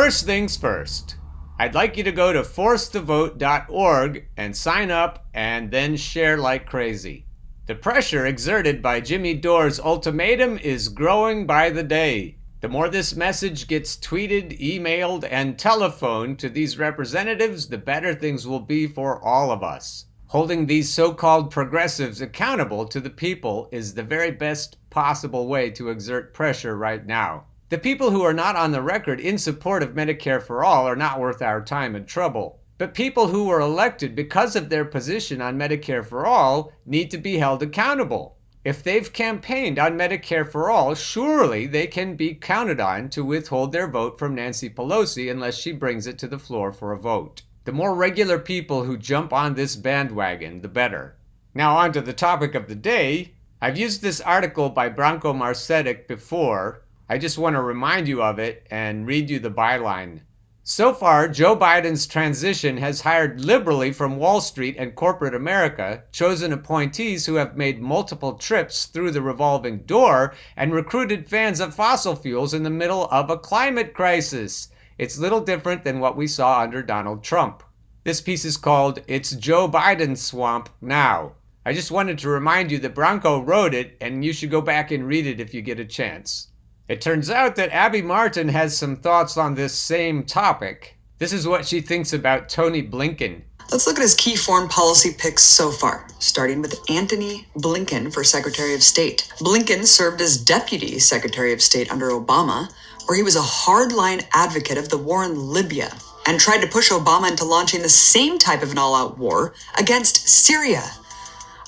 First things first, I'd like you to go to forcethevote.org and sign up and then share like crazy. The pressure exerted by Jimmy Dore's ultimatum is growing by the day. The more this message gets tweeted, emailed, and telephoned to these representatives, the better things will be for all of us. Holding these so-called progressives accountable to the people is the very best possible way to exert pressure right now. The people who are not on the record in support of Medicare for all are not worth our time and trouble. But people who were elected because of their position on Medicare for all need to be held accountable. If they've campaigned on Medicare for all, surely they can be counted on to withhold their vote from Nancy Pelosi unless she brings it to the floor for a vote. The more regular people who jump on this bandwagon, the better. Now on to the topic of the day. I've used this article by Branko Marcetic before. I just want to remind you of it and read you the byline. So far, Joe Biden's transition has hired liberally from Wall Street and corporate America, chosen appointees who have made multiple trips through the revolving door, and recruited fans of fossil fuels in the middle of a climate crisis. It's little different than what we saw under Donald Trump. This piece is called It's Joe Biden's Swamp Now. I just wanted to remind you that Branko wrote it, and you should go back and read it if you get a chance. It turns out that Abby Martin has some thoughts on this same topic. This is what she thinks about Tony Blinken. Let's look at his key foreign policy picks so far, starting with Antony Blinken for Secretary of State. Blinken served as Deputy Secretary of State under Obama, where he was a hardline advocate of the war in Libya and tried to push Obama into launching the same type of an all-out war against Syria.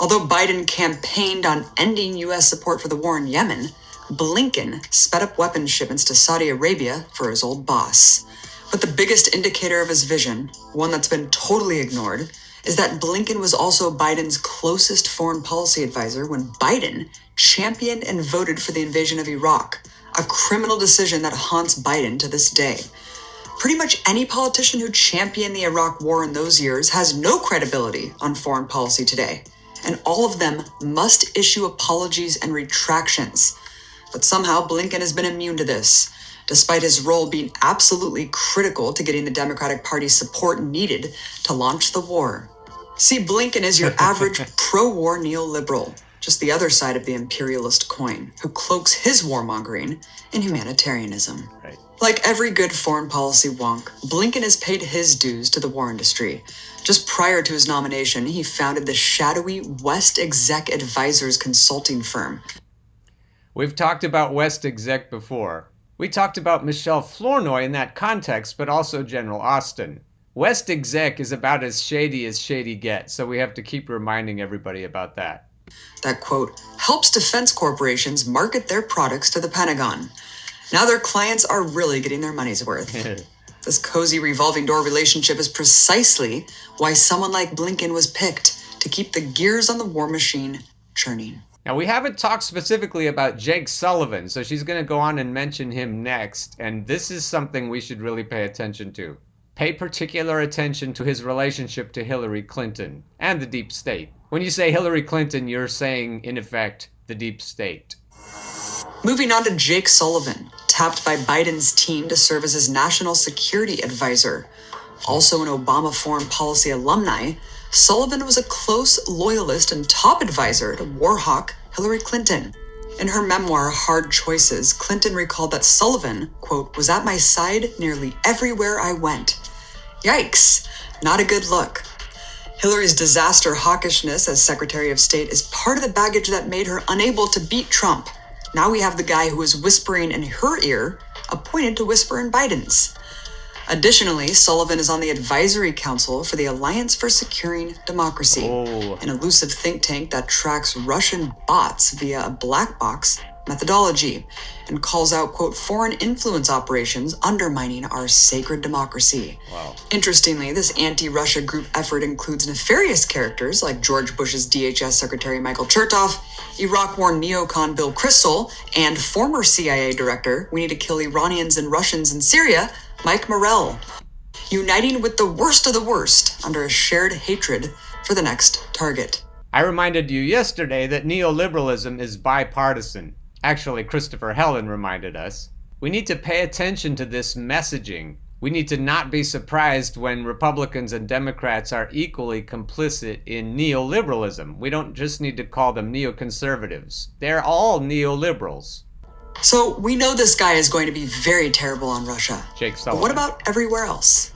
Although Biden campaigned on ending U.S. support for the war in Yemen, Blinken sped up weapons shipments to Saudi Arabia for his old boss. But the biggest indicator of his vision, one that's been totally ignored, is that Blinken was also Biden's closest foreign policy advisor when Biden championed and voted for the invasion of Iraq, a criminal decision that haunts Biden to this day. Pretty much any politician who championed the Iraq war in those years has no credibility on foreign policy today, and all of them must issue apologies and retractions. But somehow Blinken has been immune to this, despite his role being absolutely critical to getting the Democratic Party's support needed to launch the war. See, Blinken is your average pro-war neoliberal, just the other side of the imperialist coin, who cloaks his warmongering in humanitarianism. Right. Like every good foreign policy wonk, Blinken has paid his dues to the war industry. Just prior to his nomination, he founded the shadowy West Exec Advisors consulting firm. We've talked about West Exec before. We talked about Michelle Flournoy in that context, but also General Austin. West Exec is about as shady gets, so we have to keep reminding everybody about that. That, quote, helps defense corporations market their products to the Pentagon. Now their clients are really getting their money's worth. This cozy revolving door relationship is precisely why someone like Blinken was picked to keep the gears on the war machine churning. Now, we haven't talked specifically about Jake Sullivan, so she's going to go on and mention him next, and this is something we should really pay attention to. Pay particular attention to his relationship to Hillary Clinton and the deep state. When you say Hillary Clinton, you're saying, in effect, the deep state. Moving on to Jake Sullivan, tapped by Biden's team to serve as his national security advisor. Also an Obama foreign policy alumni, Sullivan was a close loyalist and top advisor to war hawk Hillary Clinton. In her memoir, Hard Choices, Clinton recalled that Sullivan, quote, was at my side nearly everywhere I went. Yikes, not a good look. Hillary's disaster hawkishness as Secretary of State is part of the baggage that made her unable to beat Trump. Now we have the guy who was whispering in her ear, appointed to whisper in Biden's. Additionally, Sullivan is on the advisory council for the Alliance for Securing Democracy, an elusive think tank that tracks Russian bots via a black box methodology and calls out, quote, foreign influence operations undermining our sacred democracy. Wow. Interestingly, this anti-Russia group effort includes nefarious characters like George Bush's DHS Secretary Michael Chertoff, Iraq war neocon Bill Kristol, and former CIA director, we need to kill Iranians and Russians in Syria, Mike Morell, uniting with the worst of the worst under a shared hatred for the next target. I reminded you yesterday that neoliberalism is bipartisan. Actually, Christopher Hellen reminded us. We need to pay attention to this messaging. We need to not be surprised when Republicans and Democrats are equally complicit in neoliberalism. We don't just need to call them neoconservatives. They're all neoliberals. So we know this guy is going to be very terrible on Russia. Jake But what about everywhere else?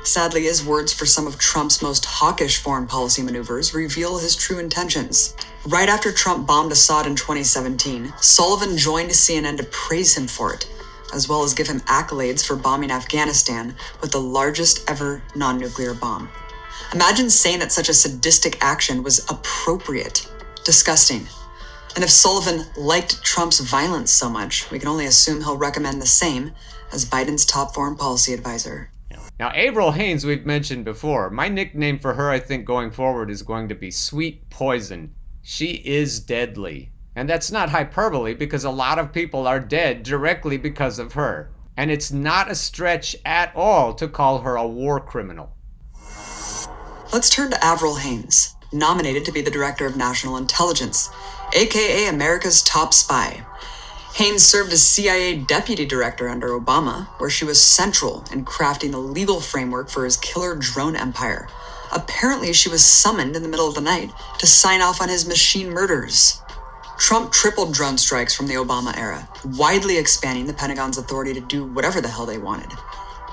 Sadly, his words for some of Trump's most hawkish foreign policy maneuvers reveal his true intentions. Right after Trump bombed Assad in 2017, Sullivan joined CNN to praise him for it, as well as give him accolades for bombing Afghanistan with the largest ever non-nuclear bomb. Imagine saying that such a sadistic action was appropriate. Disgusting. And if Sullivan liked Trump's violence so much, we can only assume he'll recommend the same as Biden's top foreign policy advisor. Now, Avril Haynes, we've mentioned before. My nickname for her, I think, going forward is going to be Sweet Poison. She is deadly. And that's not hyperbole, because a lot of people are dead directly because of her. And it's not a stretch at all to call her a war criminal. Let's turn to Avril Haynes, nominated to be the Director of National Intelligence, aka America's top spy. Haynes served as CIA Deputy Director under Obama, where she was central in crafting the legal framework for his killer drone empire. Apparently, she was summoned in the middle of the night to sign off on his machine murders. Trump tripled drone strikes from the Obama era, widely expanding the Pentagon's authority to do whatever the hell they wanted.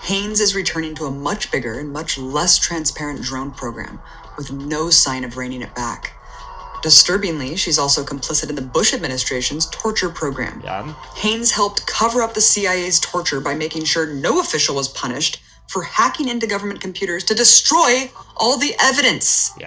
Haynes is returning to a much bigger and much less transparent drone program, with no sign of reining it back. Disturbingly, she's also complicit in the Bush administration's torture program. Haynes helped cover up the CIA's torture by making sure no official was punished for hacking into government computers to destroy all the evidence.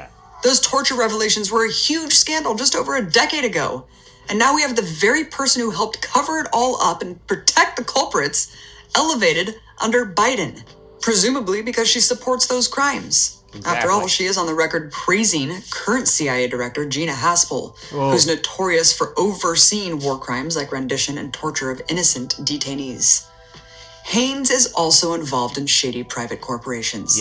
Those torture revelations were a huge scandal just over a decade ago. And now we have the very person who helped cover it all up and protect the culprits elevated under Biden, presumably because she supports those crimes. After all, she is on the record praising current CIA Director Gina Haspel, who's notorious for overseeing war crimes like rendition and torture of innocent detainees. Haynes is also involved in shady private corporations,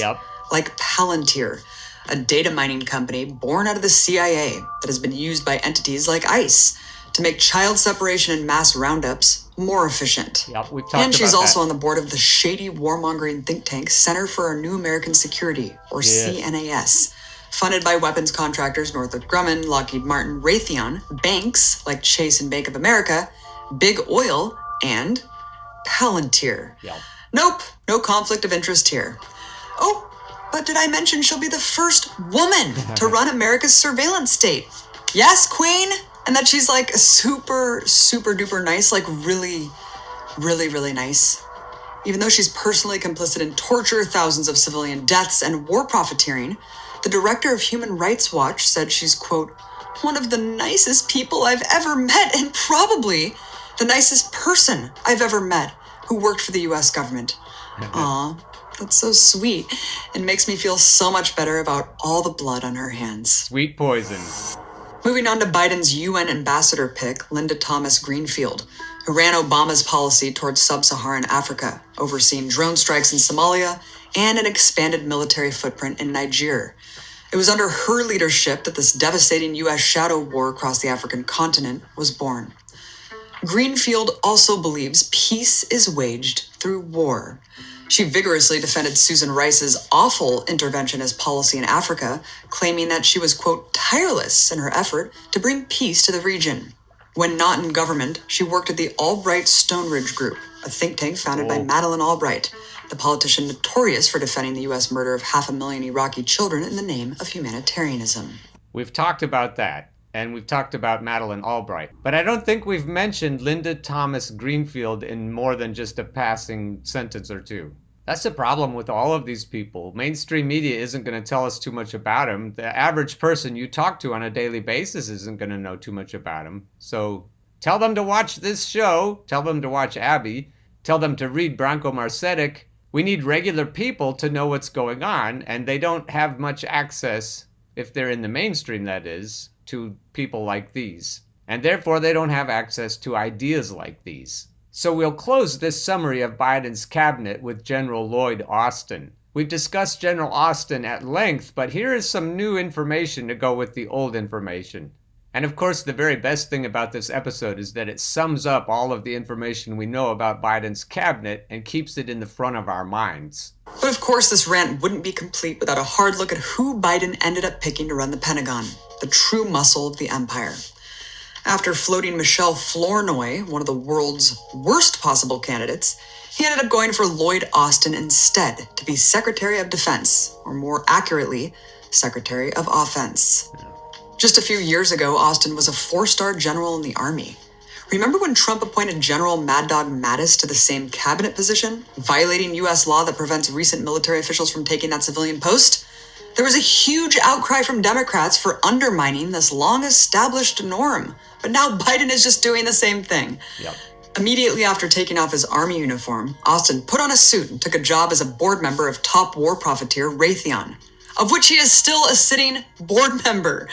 like Palantir, a data mining company born out of the CIA that has been used by entities like ICE to make child separation and mass roundups more efficient. We've talked about and she's also that. on the board of the shady warmongering think tank Center for Our New American Security, or CNAS, funded by weapons contractors Northrop Grumman, Lockheed Martin, Raytheon, banks like Chase and Bank of America, Big Oil, and Palantir. Nope, no conflict of interest here. Oh, but did I mention she'll be the first woman to run America's surveillance state? Yes, Queen! And that she's like super, super duper nice, like really, really, really nice. Even though she's personally complicit in torture, thousands of civilian deaths, and war profiteering, the director of Human Rights Watch said she's, quote, one of the nicest people I've ever met, and probably the nicest person I've ever met who worked for the U.S. government. Aw, that's so sweet. It makes me feel so much better about all the blood on her hands. Sweet poison. Moving on to Biden's UN ambassador pick, Linda Thomas Greenfield, who ran Obama's policy towards sub-Saharan Africa, overseeing drone strikes in Somalia and an expanded military footprint in Niger. It was under her leadership that this devastating U.S. shadow war across the African continent was born. Greenfield also believes peace is waged through war. She vigorously defended Susan Rice's awful interventionist policy in Africa, claiming that she was, quote, tireless in her effort to bring peace to the region. When not in government, she worked at the Albright Stone Ridge Group, a think tank founded by Madeleine Albright, the politician notorious for defending the U.S. murder of 500,000 Iraqi children in the name of humanitarianism. We've talked about that, and we've talked about Madeleine Albright. But I don't think we've mentioned Linda Thomas Greenfield in more than just a passing sentence or two. That's the problem with all of these people. Mainstream media isn't going to tell us too much about them. The average person you talk to on a daily basis isn't going to know too much about them. So tell them to watch this show. Tell them to watch Abby. Tell them to read Branko Marcetic. We need regular people to know what's going on, and they don't have much access, if they're in the mainstream, that is, to people like these. And therefore, they don't have access to ideas like these. So we'll close this summary of Biden's cabinet with General Lloyd Austin. We've discussed General Austin at length, but here is some new information to go with the old information. And of course, the very best thing about this episode is that it sums up all of the information we know about Biden's cabinet and keeps it in the front of our minds. But of course, this rant wouldn't be complete without a hard look at who Biden ended up picking to run the Pentagon, the true muscle of the empire. After floating Michelle Flournoy, one of the world's worst possible candidates, he ended up going for Lloyd Austin instead to be Secretary of Defense, or more accurately, Secretary of Offense. Just a few years ago, Austin was a 4-star general in the Army. Remember when Trump appointed General Mad Dog Mattis to the same cabinet position, violating U.S. law that prevents recent military officials from taking that civilian post? There was a huge outcry from Democrats for undermining this long-established norm. But now Biden is just doing the same thing. Yep. Immediately after taking off his Army uniform, Austin put on a suit and took a job as a board member of top war profiteer Raytheon, of which he is still a sitting board member.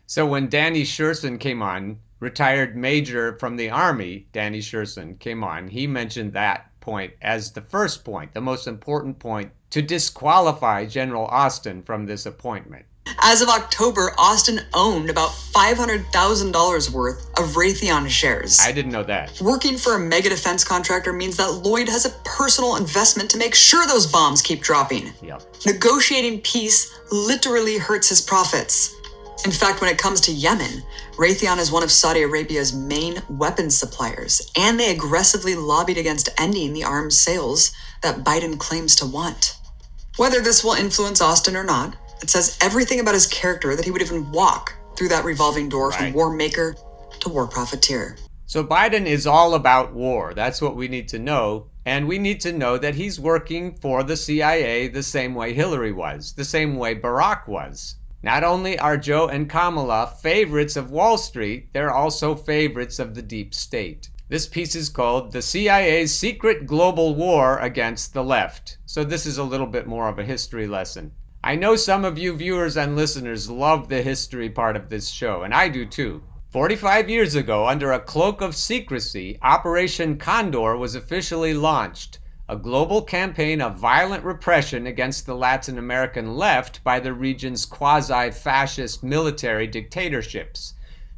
So when Danny Sherson came on, retired major from the Army, Danny Sherson came on, he mentioned that point as the first point, the most important point, to disqualify General Austin from this appointment. As of October, Austin owned about $500,000 worth of Raytheon shares. I didn't know that. Working for a mega defense contractor means that Lloyd has a personal investment to make sure those bombs keep dropping. Yep. Negotiating peace literally hurts his profits. In fact, when it comes to Yemen, Raytheon is one of Saudi Arabia's main weapons suppliers, and they aggressively lobbied against ending the arms sales that Biden claims to want. Whether this will influence Austin or not, it says everything about his character that he would even walk through that revolving door from war maker to war profiteer. So Biden is all about war. That's what we need to know. And we need to know that he's working for the CIA the same way Hillary was, the same way Barack was. Not only are Joe and Kamala favorites of Wall Street, they're also favorites of the deep state. This piece is called The CIA's Secret Global War Against the Left. So this is a little bit more of a history lesson. I know some of you viewers and listeners love the history part of this show, and I do too. 45 years ago, under a cloak of secrecy, Operation Condor was officially launched, a global campaign of violent repression against the Latin American left by the region's quasi-fascist military dictatorships.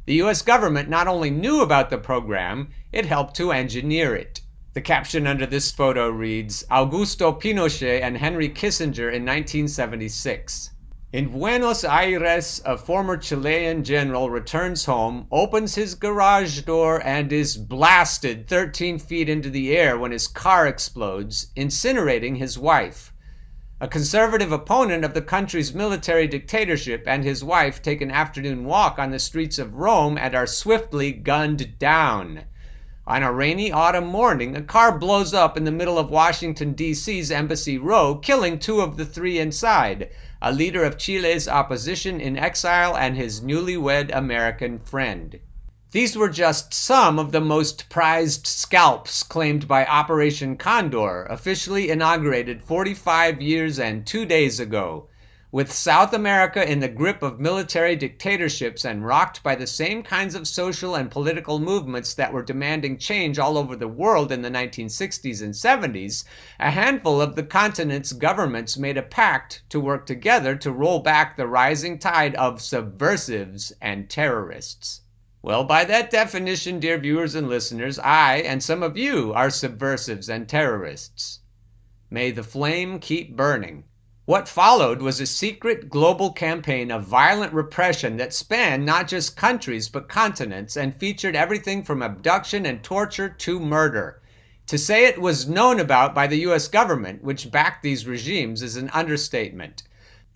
The US government not only knew about the program, it helped to engineer it. The caption under this photo reads, Augusto Pinochet and Henry Kissinger in 1976. In Buenos Aires, a former Chilean general returns home, opens his garage door, and is blasted 13 feet into the air when his car explodes, incinerating his wife. A conservative opponent of the country's military dictatorship and his wife take an afternoon walk on the streets of Rome and are swiftly gunned down. On a rainy autumn morning, a car blows up in the middle of Washington, D.C.'s Embassy Row, killing 2 of the 3 inside, a leader of Chile's opposition in exile and his newlywed American friend. These were just some of the most prized scalps claimed by Operation Condor, officially inaugurated 45 years and 2 days ago. With South America in the grip of military dictatorships and rocked by the same kinds of social and political movements that were demanding change all over the world in the 1960s and 70s, a handful of the continent's governments made a pact to work together to roll back the rising tide of subversives and terrorists. Well, by that definition, dear viewers and listeners, I and some of you are subversives and terrorists. May the flame keep burning. What followed was a secret global campaign of violent repression that spanned not just countries but continents and featured everything from abduction and torture to murder. To say it was known about by the US government, which backed these regimes, is an understatement.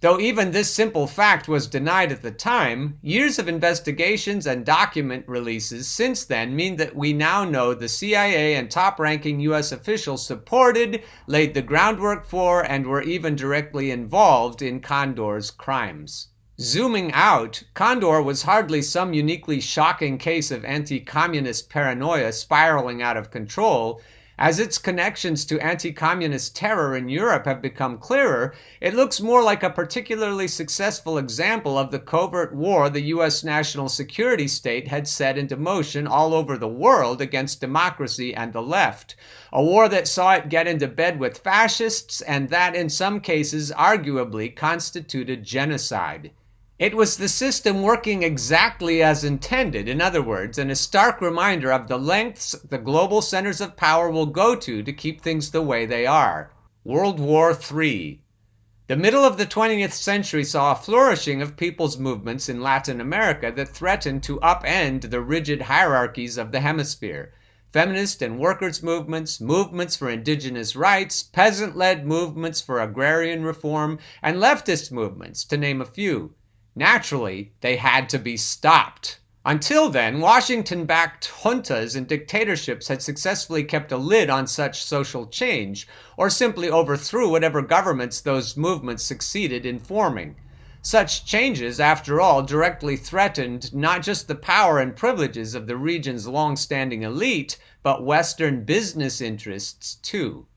Though even this simple fact was denied at the time, years of investigations and document releases since then mean that we now know the CIA and top-ranking US officials supported, laid the groundwork for, and were even directly involved in Condor's crimes. Zooming out, Condor was hardly some uniquely shocking case of anti-communist paranoia spiraling out of control. As its connections to anti-communist terror in Europe have become clearer, it looks more like a particularly successful example of the covert war the U.S. national security state had set into motion all over the world against democracy and the left. A war that saw it get into bed with fascists and that in some cases arguably constituted genocide. It was the system working exactly as intended, in other words, and a stark reminder of the lengths the global centers of power will go to keep things the way they are. World War III. The middle of the 20th century saw a flourishing of people's movements in Latin America that threatened to upend the rigid hierarchies of the hemisphere. Feminist and workers' movements, movements for indigenous rights, peasant-led movements for agrarian reform, and leftist movements, to name a few. Naturally, they had to be stopped. Until then, Washington-backed juntas and dictatorships had successfully kept a lid on such social change, or simply overthrew whatever governments those movements succeeded in forming. Such changes, after all, directly threatened not just the power and privileges of the region's long-standing elite, but Western business interests too.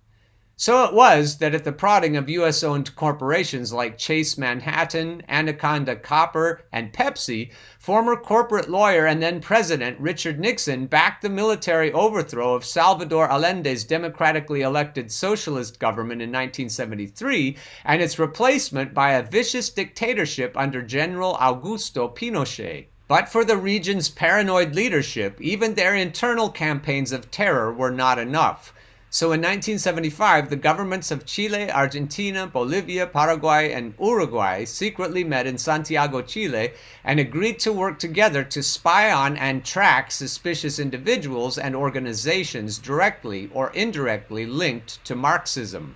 So it was that at the prodding of U.S.-owned corporations like Chase Manhattan, Anaconda Copper, and Pepsi, former corporate lawyer and then President Richard Nixon backed the military overthrow of Salvador Allende's democratically elected socialist government in 1973 and its replacement by a vicious dictatorship under General Augusto Pinochet. But for the region's paranoid leadership, even their internal campaigns of terror were not enough. So in 1975, the governments of Chile, Argentina, Bolivia, Paraguay, and Uruguay secretly met in Santiago, Chile, and agreed to work together to spy on and track suspicious individuals and organizations directly or indirectly linked to Marxism.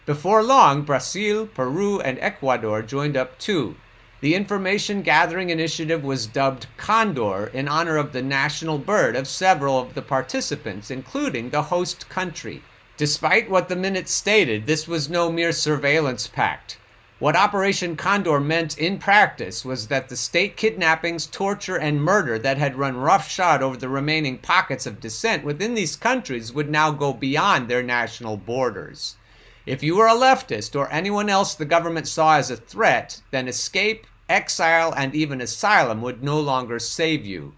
Before long, Brazil, Peru, and Ecuador joined up too. The information gathering initiative was dubbed Condor in honor of the national bird of several of the participants, including the host country. Despite what the minutes stated, this was no mere surveillance pact. What Operation Condor meant in practice was that the state kidnappings, torture, and murder that had run roughshod over the remaining pockets of dissent within these countries would now go beyond their national borders. If you were a leftist or anyone else the government saw as a threat, then escape, exile, and even asylum would no longer save you.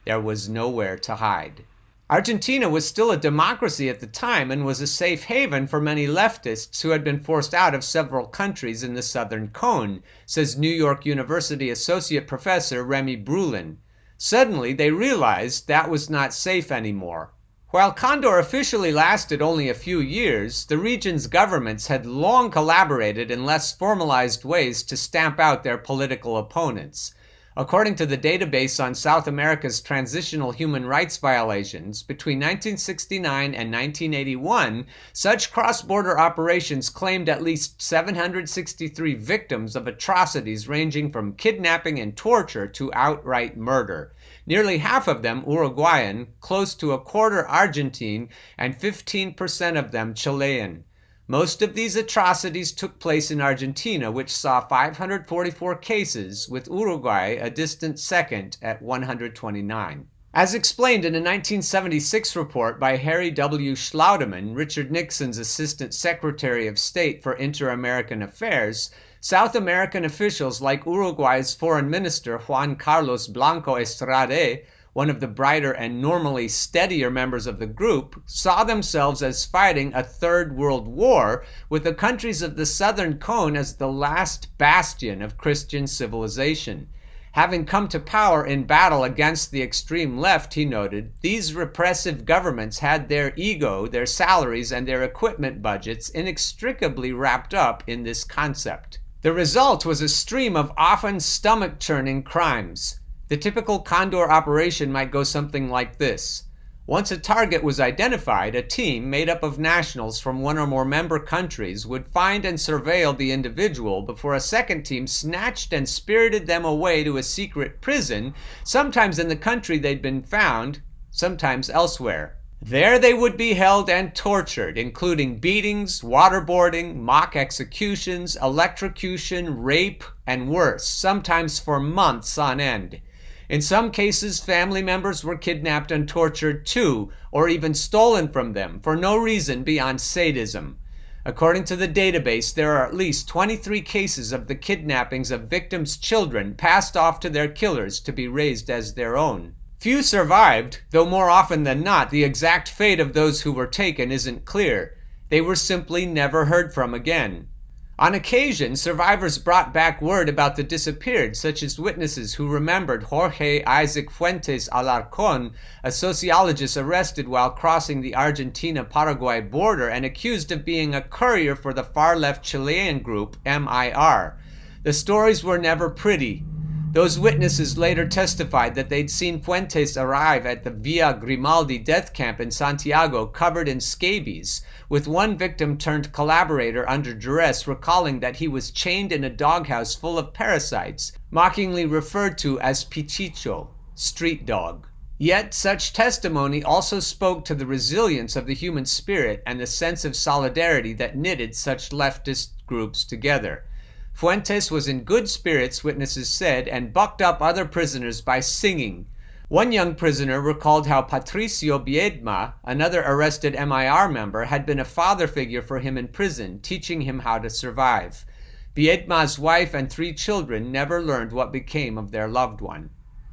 There was nowhere to hide. Argentina was still a democracy at the time and was a safe haven for many leftists who had been forced out of several countries in the Southern Cone, says New York University Associate Professor Remy Brulin. Suddenly, they realized that was not safe anymore. While Condor officially lasted only a few years, the region's governments had long collaborated in less formalized ways to stamp out their political opponents. According to the database on South America's transitional human rights violations, between 1969 and 1981, such cross-border operations claimed at least 763 victims of atrocities ranging from kidnapping and torture to outright murder. Nearly half of them Uruguayan, close to a quarter Argentine, and 15% of them Chilean. Most of these atrocities took place in Argentina, which saw 544 cases, with Uruguay a distant second at 129. As explained in a 1976 report by Harry W. Schlaudeman, Richard Nixon's Assistant Secretary of State for Inter-American Affairs, South American officials like Uruguay's Foreign Minister Juan Carlos Blanco Estrade, one of the brighter and normally steadier members of the group, saw themselves as fighting a Third World War, with the countries of the Southern Cone as the last bastion of Christian civilization. Having come to power in battle against the extreme left, he noted, these repressive governments had their ego, their salaries, and their equipment budgets inextricably wrapped up in this concept. The result was a stream of often stomach-churning crimes. The typical Condor operation might go something like this. Once a target was identified, a team made up of nationals from one or more member countries would find and surveil the individual before a second team snatched and spirited them away to a secret prison, sometimes in the country they'd been found, sometimes elsewhere. There they would be held and tortured, including beatings, waterboarding, mock executions, electrocution, rape, and worse, sometimes for months on end. In some cases, family members were kidnapped and tortured too, or even stolen from them, for no reason beyond sadism. According to the database, there are at least 23 cases of the kidnappings of victims' children passed off to their killers to be raised as their own. Few survived, though more often than not, the exact fate of those who were taken isn't clear. They were simply never heard from again. On occasion, survivors brought back word about the disappeared, such as witnesses who remembered Jorge Isaac Fuentes Alarcón, a sociologist arrested while crossing the Argentina-Paraguay border and accused of being a courier for the far-left Chilean group MIR. The stories were never pretty. Those witnesses later testified that they'd seen Fuentes arrive at the Villa Grimaldi death camp in Santiago covered in scabies, with one victim turned collaborator under duress recalling that he was chained in a doghouse full of parasites, mockingly referred to as pichicho, street dog. Yet such testimony also spoke to the resilience of the human spirit and the sense of solidarity that knitted such leftist groups together. Fuentes was in good spirits, witnesses said, and bucked up other prisoners by singing. One young prisoner recalled how Patricio Biedma, another arrested MIR member, had been a father figure for him in prison, teaching him how to survive. Biedma's wife and 3 children never learned what became of their loved one.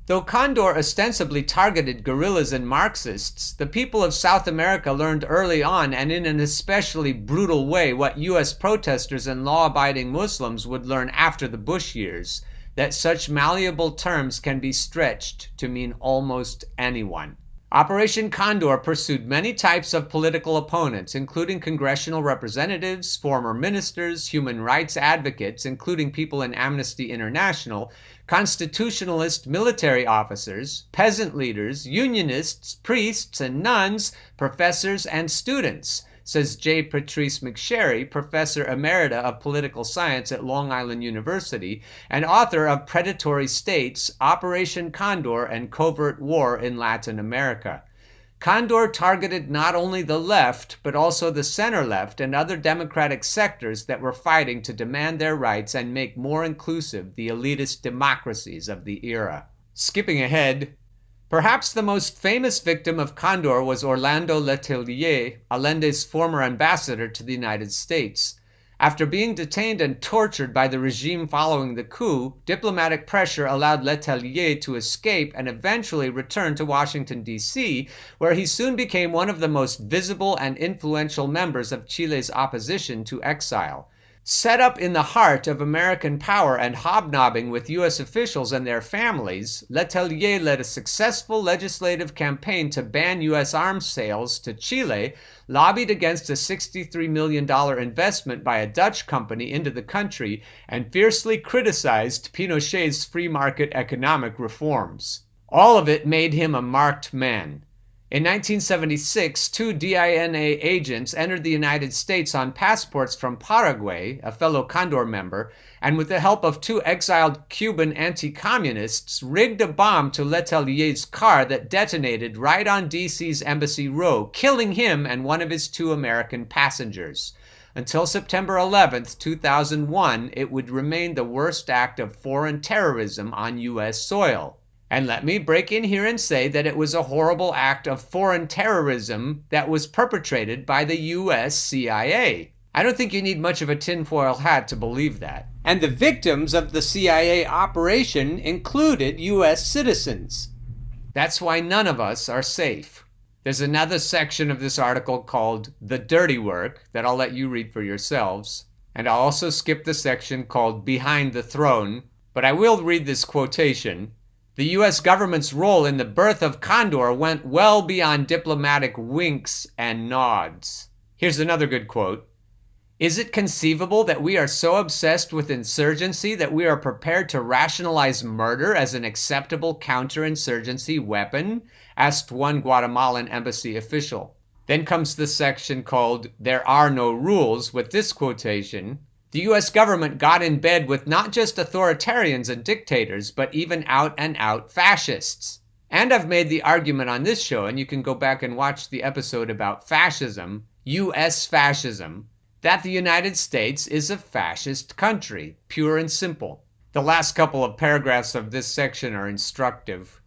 Though Condor ostensibly targeted guerrillas and Marxists, the people of South America learned early on and in an especially brutal way what U.S. protesters and law-abiding Muslims would learn after the Bush years, that such malleable terms can be stretched to mean almost anyone. Operation Condor pursued many types of political opponents, including congressional representatives, former ministers, human rights advocates, including people in Amnesty International, constitutionalist military officers, peasant leaders, unionists, priests and nuns, professors and students, says J. Patrice McSherry, professor emerita of political science at Long Island University and author of Predatory States, Operation Condor and Covert War in Latin America. Condor targeted not only the left, but also the center-left and other democratic sectors that were fighting to demand their rights and make more inclusive the elitist democracies of the era. Skipping ahead, perhaps the most famous victim of Condor was Orlando Letelier, Allende's former ambassador to the United States. After being detained and tortured by the regime following the coup, diplomatic pressure allowed Letelier to escape and eventually return to Washington, D.C., where he soon became one of the most visible and influential members of Chile's opposition to exile. Set up in the heart of American power and hobnobbing with U.S. officials and their families, Letelier led a successful legislative campaign to ban U.S. arms sales to Chile, lobbied against a $63 million investment by a Dutch company into the country, and fiercely criticized Pinochet's free market economic reforms. All of it made him a marked man. In 1976, 2 DINA agents entered the United States on passports from Paraguay, a fellow Condor member, and with the help of 2 exiled Cuban anti-communists, rigged a bomb to Letelier's car that detonated right on DC's Embassy Row, killing him and one of his 2 American passengers. Until September 11, 2001, it would remain the worst act of foreign terrorism on U.S. soil. And let me break in here and say that it was a horrible act of foreign terrorism that was perpetrated by the U.S. CIA. I don't think you need much of a tinfoil hat to believe that. And the victims of the CIA operation included U.S. citizens. That's why none of us are safe. There's another section of this article called The Dirty Work that I'll let you read for yourselves. And I'll also skip the section called Behind the Throne, but I will read this quotation. The U.S. government's role in the birth of Condor went well beyond diplomatic winks and nods. Here's another good quote. Is it conceivable that we are so obsessed with insurgency that we are prepared to rationalize murder as an acceptable counterinsurgency weapon? Asked one Guatemalan embassy official. Then comes the section called There Are No Rules with this quotation. The U.S. government got in bed with not just authoritarians and dictators, but even out-and-out fascists. And I've made the argument on this show, and you can go back and watch the episode about fascism, U.S. fascism, that the United States is a fascist country, pure and simple. The last couple of paragraphs of this section are instructive.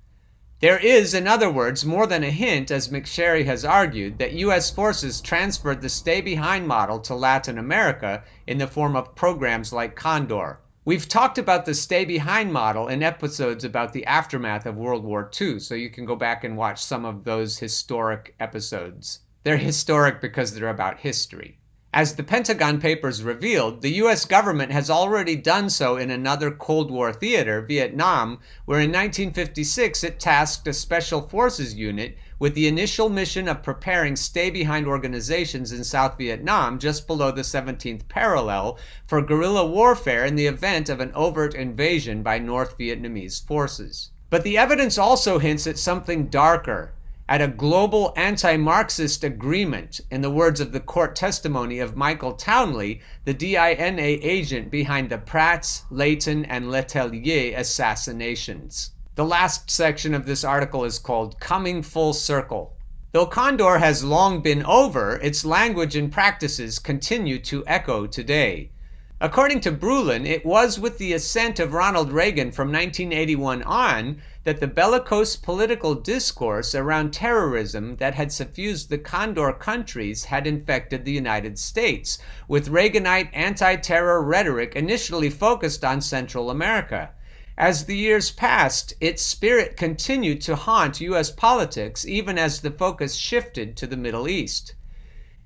There is, in other words, more than a hint, as McSherry has argued, that U.S. forces transferred the stay-behind model to Latin America in the form of programs like Condor. We've talked about the stay-behind model in episodes about the aftermath of World War II, so you can go back and watch some of those historic episodes. They're historic because they're about history. As the Pentagon Papers revealed, the U.S. government has already done so in another Cold War theater, Vietnam, where in 1956 it tasked a Special Forces unit with the initial mission of preparing stay-behind organizations in South Vietnam just below the 17th parallel for guerrilla warfare in the event of an overt invasion by North Vietnamese forces. But the evidence also hints at something darker, at a global anti-Marxist agreement, in the words of the court testimony of Michael Townley, the DINA agent behind the Prats, Layton, and Letelier assassinations. The last section of this article is called Coming Full Circle. Though Condor has long been over, its language and practices continue to echo today. According to Brulin, it was with the ascent of Ronald Reagan from 1981 on that the bellicose political discourse around terrorism that had suffused the Condor countries had infected the United States, with Reaganite anti-terror rhetoric initially focused on Central America. As the years passed, its spirit continued to haunt U.S. politics even as the focus shifted to the Middle East.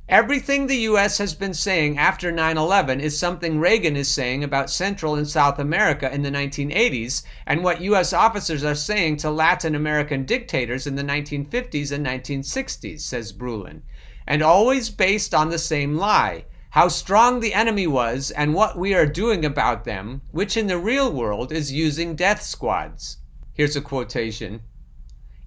Everything the U.S. has been saying after 9/11 is something Reagan is saying about Central and South America in the 1980s, and what U.S. officers are saying to Latin American dictators in the 1950s and 1960s, says Brulin, and always based on the same lie: how strong the enemy was and what we are doing about them, which in the real world is using death squads. Here's a quotation.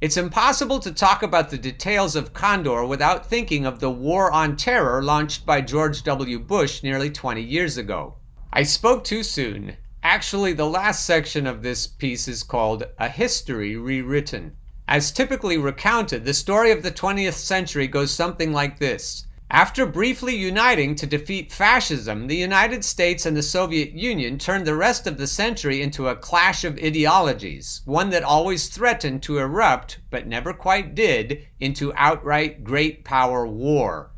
It's impossible to talk about the details of Condor without thinking of the War on Terror launched by George W. Bush nearly 20 years ago. I spoke too soon. Actually, the last section of this piece is called A History Rewritten. As typically recounted, the story of the 20th century goes something like this. After briefly uniting to defeat fascism, the United States and the Soviet Union turned the rest of the century into a clash of ideologies, one that always threatened to erupt, but never quite did, into outright great power war.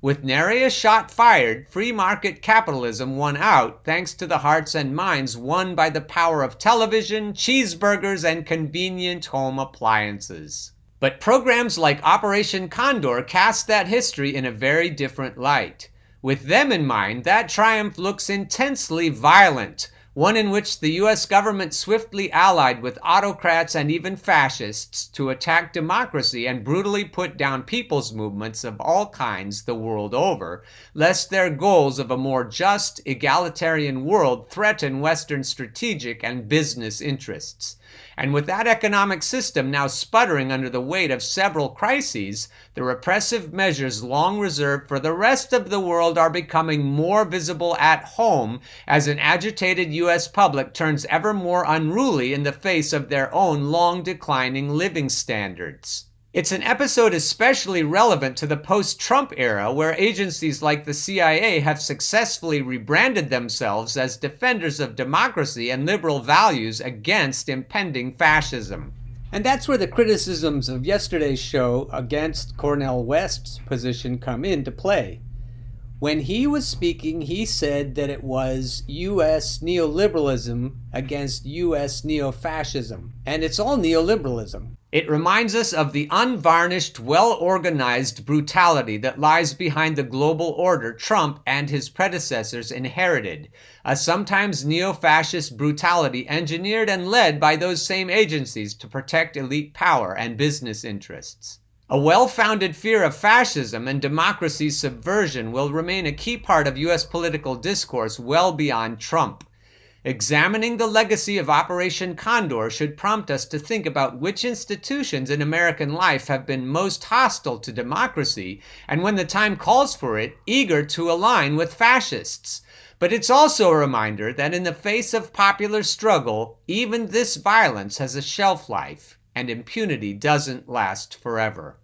With nary a shot fired, free market capitalism won out thanks to the hearts and minds won by the power of television, cheeseburgers, and convenient home appliances. But programs like Operation Condor cast that history in a very different light. With them in mind, that triumph looks intensely violent, one in which the U.S. government swiftly allied with autocrats and even fascists to attack democracy and brutally put down people's movements of all kinds the world over, lest their goals of a more just, egalitarian world threaten Western strategic and business interests. And with that economic system now sputtering under the weight of several crises, the repressive measures long reserved for the rest of the world are becoming more visible at home as an agitated U.S. public turns ever more unruly in the face of their own long declining living standards. It's an episode especially relevant to the post-Trump era, where agencies like the CIA have successfully rebranded themselves as defenders of democracy and liberal values against impending fascism. And that's where the criticisms of yesterday's show against Cornel West's position come into play. When he was speaking, he said that it was U.S. neoliberalism against U.S. neo-fascism. And it's all neoliberalism. It reminds us of the unvarnished, well-organized brutality that lies behind the global order Trump and his predecessors inherited, a sometimes neo-fascist brutality engineered and led by those same agencies to protect elite power and business interests. A well-founded fear of fascism and democracy's subversion will remain a key part of U.S. political discourse well beyond Trump. Examining the legacy of Operation Condor should prompt us to think about which institutions in American life have been most hostile to democracy, and when the time calls for it, eager to align with fascists. But it's also a reminder that in the face of popular struggle, even this violence has a shelf life, and impunity doesn't last forever.